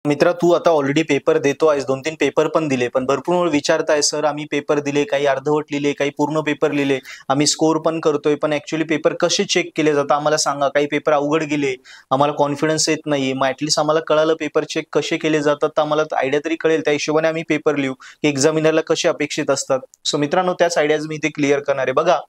मित्रा, तू आता already paper देतो आहेस, 2-3 पेपर पण दिले, पण भरपूर वेळ विचारताय सर आम्ही पेपर दिले, काही अर्धवट लिहिले, काही पूर्ण पेपर लिहिले, आम्ही स्कोर पण करतोय, पण ऍक्च्युअली पेपर कसे चेक केले जातात आम्हाला सांगा. काही पेपर अवघड गेले, आम्हाला कॉन्फिडन्स येत नाही, मग ऍटलीस्ट आम्हाला कळालं पेपर चेक कसे केले जातात तर आम्हाला आयडिया तरी कळेल, त्या हिशोबाने आम्ही पेपर लिहू की एक्झामिनरला कसे अपेक्षित असतात. सो मित्रांनो, त्याच आयडियाज मी इथे क्लिअर करणार आहे. बघा,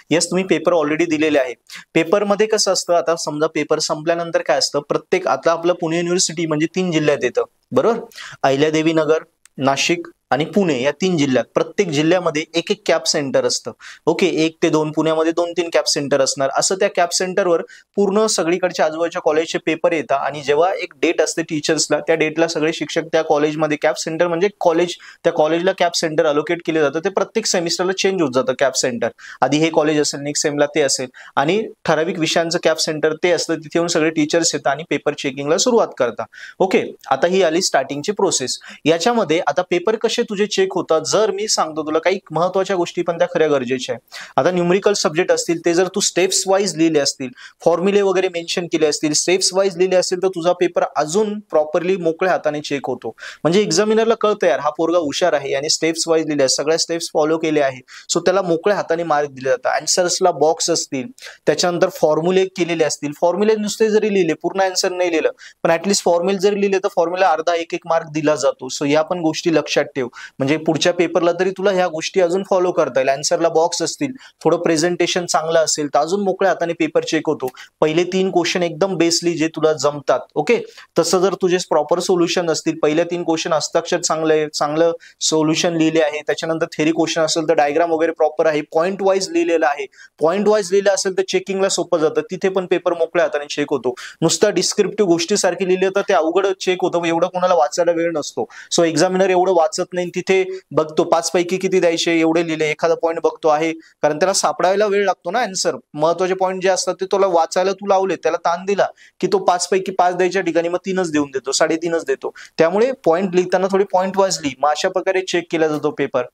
येस तुम्ही पेपर ऑलरेडी दिलेले आहे. पेपरमध्ये कसं असतं, आता समजा पेपर संपल्यानंतर काय असतं, प्रत्येक आता आपलं पुणे युनिव्हर्सिटी म्हणजे 3 जिल्ह्यात येतं बरोबर. अहिल्यादेवी नगर, नाशिक आणि पुणे या 3 जिल्ह्यात, प्रत्येक जिल्ह्यामध्ये एक एक कॅप सेंटर असतं. ओके, 1 ते 2 पुण्यामध्ये 2-3 कॅप सेंटर असणार. असं त्या कॅप सेंटरवर पूर्ण सगळीकडच्या आजूबाजूच्या कॉलेजचे पेपर येतात आणि जेव्हा एक डेट असते टीचर्सला, त्या डेटला सगळे शिक्षक त्या कॉलेजमध्ये, कॅप सेंटर म्हणजे कॉलेज, त्या कॉलेजला कॅप सेंटर अलोकेट केले जातं. ते प्रत्येक सेमिस्टरला चेंज होत जातं कॅप सेंटर. आधी हे कॉलेज असेल, नेक्स्ट सेमला ते असेल आणि ठराविक विषयांचं कॅप सेंटर ते असतं. तिथे येऊन सगळे टीचर्स येतात आणि पेपर चेकिंगला सुरुवात करतात. ओके, आता ही आली स्टार्टिंगची प्रोसेस. याच्यामध्ये आता पेपर कसे तुझे चेक होतात, जर मी सांगतो तुला काही महत्वाच्या गोष्टी पण त्या खऱ्या गरजेच्या आहे. आता न्यूमरिकल सब्जेक्ट असतील ते जर तू स्टेप्स वाईज लिहिले असतील, फॉर्म्युले वगैरे मेन्शन केले असतील, स्टेप्स वाईज लिहिले असतील तर तुझा पेपर अजून प्रॉपरली मोकळ्या हाताने चेक होतो. म्हणजे एक्झामिनरला कळतं यार हा पोरगा हुशार आहे आणि स्टेप्स वाईज लिहिले, सगळ्या स्टेप्स फॉलो केले आहे, सो त्याला मोकळ्या हाताने मार्क दिले जातात. आन्सर्सला बॉक्स असतील, त्याच्यानंतर फॉर्म्युले केलेले असतील, फॉर्म्युले नुसते जरी लिहिले, पूर्ण आन्सर नाही लिहिलं पण ऍटलीस्ट फॉर्म्युले जरी लिहिले तर फॉर्म्युला अर्धा एक मार्क दिला जातो. सो या पण गोष्टी लक्षात ठेव, म्हणजे पुढच्या पेपरला तरी तुला ह्या गोष्टी अजून फॉलो करता येईल. आन्सरला बॉक्स असतील, थोडं प्रेझेंटेशन चांगलं असेल तर अजून मोकळ्या हाताने पेपर चेक होतो. पहिले 3 क्वेश्चन एकदम बेसली जे तुला जमतात, ओके, तसं जर तुझे प्रॉपर सोल्युशन असतील, पहिल्या 3 क्वेश्चन हस्ताक्षर चांगलं सोल्युशन लिहिले आहे, त्याच्यानंतर थेरी क्वेश्चन असेल तर डायग्राम वगैरे प्रॉपर आहे, पॉईंट वाईज लिहिलेलं आहे, पॉईंट वाईज लिहिलं असेल तर चेकिंगला सोपं जातं, तिथे पण पेपर मोकळ्या हाताने चेक होतो. नुसता डिस्क्रिप्टिव्ह गोष्टी सारखी लिहिली तर ते अवघड चेक होतं, एवढं कोणाला वाचायला वेळ नसतो. सो एक्झामिनर एवढं वाचत नाही, तिथे बघतो 5 पैकी किती द्यायचे एवढे लिहिले, एखादा पॉईंट बघतो आहे, कारण त्याला सापडायला वेळ लागतो ना. आन्सर महत्वाचे पॉईंट जे असतात ते तुला वाचायला तू लावले, त्याला ताण दिला की तो 5 पैकी 5 द्यायच्या ठिकाणी मग 3च देऊन देतो, 3.5च देतो. त्यामुळे पॉईंट लिहिताना थोडी पॉईंट वाईज लिही. मग अशा प्रकारे चेक केला जातो पेपर.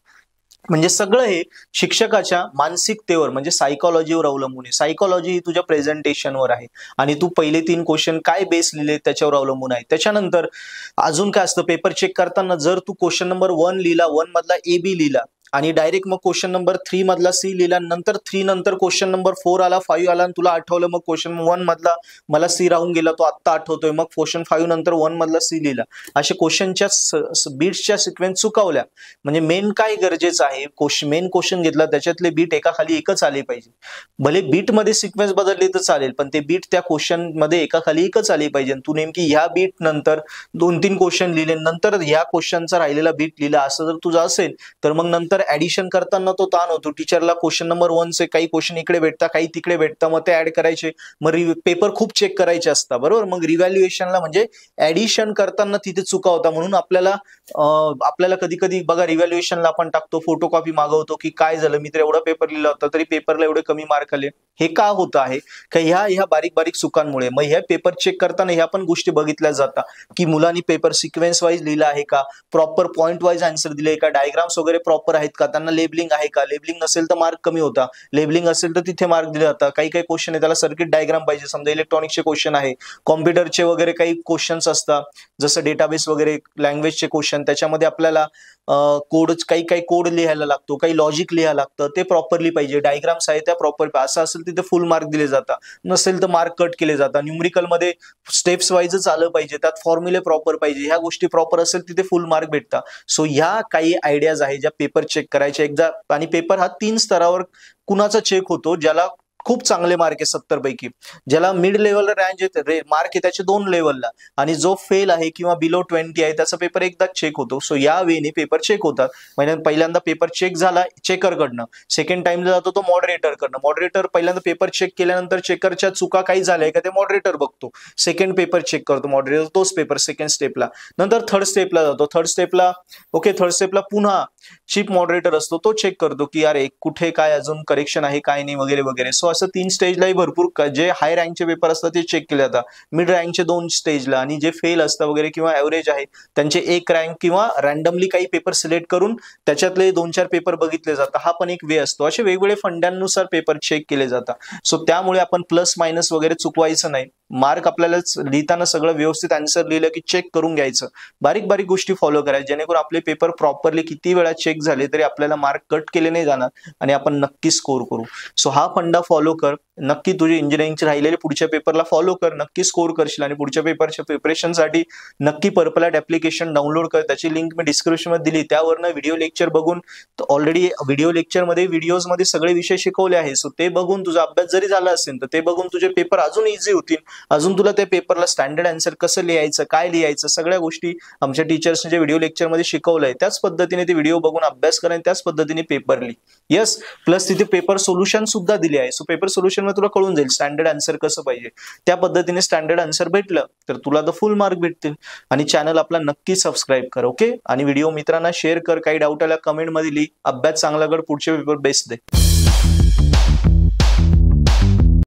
म्हणजे सगळं हे शिक्षकाच्या मानसिकतेवर म्हणजे सायकोलॉजीवर अवलंबून आहे. सायकोलॉजी ही तुझ्या प्रेझेंटेशनवर आहे आणि तू पहिले 3 क्वेश्चन काय बेस लिहिले त्याच्यावर अवलंबून आहे. त्याच्यानंतर अजून काय असतं, पेपर चेक करताना जर तू क्वेश्चन नंबर 1 लिहिला, 1 मधला ए बी लिहिला आणि डायरेक्ट मग क्वेश्चन नंबर 3 मधला सी लिहिला, नंतर 3 नंतर क्वेश्चन नंबर 4 आला, 5 आला आणि तुला आठवलं मग क्वेश्चन 1 मधला मला सी राहून गेला, तो आत्ता आठवतोय, मग क्वेश्चन 5 नंतर 1 मधला सी लिहिला, असे क्वेश्चनच्या बीट्सच्या सिक्वेन्स चुकवल्या. म्हणजे मेन काय गरजेचं आहे, मेन क्वेश्चन घेतला त्याच्यातले बीट एका खाली एकच आले पाहिजे. भले बीट मध्ये सिक्वेन्स बदलली तर चालेल, पण ते बीट त्या क्वेश्चन मध्ये एका खाली एकच आली पाहिजे. तू नेमकी ह्या बीट नंतर 2-3 क्वेश्चन लिहिले, नंतर ह्या क्वेश्चनचा राहिलेला बीट लिहिला, असं जर तुझं असेल तर मग नंतर ऍडिशन करताना तो ताण होतो. टीचरला क्वेश्चन नंबर 1 चे काही क्वेश्चन इकडे भेटतात, काही तिकडे भेटतात, मग ते ऍड करायचे, मग पेपर खूप चेक करायचे असतात बरोबर. मग रिव्हॅल्युएशनला म्हणजे ऍडिशन करताना तिथे चुका होता. म्हणून आपल्याला कधी कधी बघा रिव्हॅल्युएशनला आपण टाकतो, फोटोकॉपी मागवतो की काय झालं, मी तर एवढा पेपर लिहिला होता तरी पेपरला एवढे कमी मार्क आले. हे का होतं आहे का, ह्या बारीक बारीक चुकांमुळे. मग ह्या पेपर चेक करताना ह्या पण गोष्टी बघितल्या जातात की मुलांनी पेपर सिक्वेन्स वाईज लिहिला आहे का, प्रॉपर पॉईंट वाईज आन्सर दिले का, डायग्राम्स वगैरे प्रॉपर आहेत का, त्यांना लेबलिंग आहे का, लेबलिंग नसेल तर मार्क कमी होता, लेबलिंग असेल तर तिथे मार्क दिले जातात. काही काही क्वेश्चन आहे त्याला सर्किट डायग्राम पाहिजे, समजा इलेक्ट्रॉनिक्सचे क्वेश्चन आहे, कॉम्प्युटरचे वगैरे काही क्वेश्चन्स असतात, जसं डेटाबेस वगैरे लँग्वेजचे क्वेश्चन, त्याच्यामध्ये आपल्याला कोड काही कोड लिहायला लागतो, काही लॉजिक लिहायला लागतं, ते प्रॉपरली पाहिजे, डायग्राम्स आहे त्या प्रॉपर, असं असेल तिथे फुल मार्क दिले जातात, नसेल तर मार्क कट केले जातात. न्यूमरिकल मध्ये स्टेप्स वाईजच आलं पाहिजे, त्यात फॉर्म्युले प्रॉपर पाहिजे, ह्या गोष्टी प्रॉपर असेल तिथे फुल मार्क भेटतात. सो ह्या काही आयडियाज आहे ज्या पेपर चेक करायच्या एकदा. आणि पेपर हा 3 स्तरावर कुणाचा चेक होतो, ज्याला खूप चांगले मार्क आहे 70 पैकी, ज्याला मिड लेवलला मार्क आहे त्याचे 2 लेवलला, आणि जो फेल आहे किंवा बिलो 20 आहे त्याचा पेपर एकदाच चेक होतो. सो या वेने पेपर चेक होतात. म्हणजे पहिल्यांदा पेपर चेक झाला चेकरकडनं, सेकंड टाइमला जातो तो मॉडरेटरकडनं. मॉडरेटर पहिल्यांदा पेपर चेक केल्यानंतर चेकरच्या चुका काही झाल्या का ते मॉडरेटर बघतो, सेकंड पेपर चेक करतो मॉडरेटर तोच पेपर सेकंड स्टेपला, नंतर थर्ड स्टेपला जातो. थर्ड स्टेपला पुन्हा चीफ मॉडरेटर असतो, तो चेक करतो की अरे कुठे काय अजून करेक्शन आहे काय नाही वगैरे वगैरे. सो असं 3 स्टेजलाही भरपूर जे हाय रँकचे पेपर असतात ते चेक केले जातात, मिड रँकचे 2 स्टेजला, आणि जे फेल असतात वगैरे किंवा ऍव्हरेज आहे त्यांचे 1 रँक किंवा रॅन्डमली काही पेपर सिलेक्ट करून त्याच्यातले 2-4 पेपर बघितले जातात. हा पण एक वे असतो. असे वेगवेगळे फंड्यांनुसार पेपर चेक केले जातात. सो त्यामुळे आपण प्लस मायनस वगैरे चुकवायचं नाही. मार्क आपल्याला लिहिताना सगळं व्यवस्थित आन्सर लिहिलं की चेक करून घ्यायचं, बारीक बारीक गोष्टी फॉलो करायच्या, जेणेकरून आपले पेपर प्रॉपरली किती वेळा चेक झाले तरी आपल्याला मार्क कट केले नाही जाणार आणि आपण नक्की स्कोर करू. सो हा फंडा फॉलो कर, नक्की तुझी इंजिनिअरिंगचे राहिलेले पुढच्या पेपरला फॉलो कर, नक्की स्कोर करशील. आणि पुढच्या पेपरच्या प्रिपरेशनसाठी नक्की पर्पल ॲट ॲप्लिकेशन डाउनलोड कर, त्याची लिंक मी डिस्क्रिप्शन मध्ये दिली, त्यावरनं व्हिडिओ लेक्चर बघून ऑलरेडी व्हिडिओ लेक्चरमध्ये व्हिडिओजमध्ये सगळे विषय शिकवले आहे. सो ते बघून तुझा अभ्यास जरी झाला असेल तर ते बघून तुझे पेपर अजून इझी होतील, अजून तुला त्या पेपरला स्टँडर्ड आन्सर कसं लिहायचं, काय लिहायचं, सगळ्या गोष्टी आमच्या टीचर्सने जे व्हिडिओ लेक्चरमध्ये शिकवलंय त्याच पद्धतीने ते व्हिडिओ बघून अभ्यास करा आणि त्याच पद्धतीने पेपर लिही. येस, प्लस तिथे पेपर सोल्युशन सुद्धा दिले आहे. सो पेपर सोल्युशन मध्ये तुला कळून जाईल स्टँडर्ड आन्सर कसं पाहिजे, त्या पद्धतीने स्टँडर्ड आन्सर भेटलं तर तुला तर फुल मार्क भेटतील. आणि चॅनल आपला नक्की सबस्क्राईब कर. ओके, आणि व्हिडिओ मित्रांना शेअर कर, काही डाऊट आला कमेंट मध्ये लिही, अभ्यास चांगला कर, पुढचे पेपर बेस्ट दे.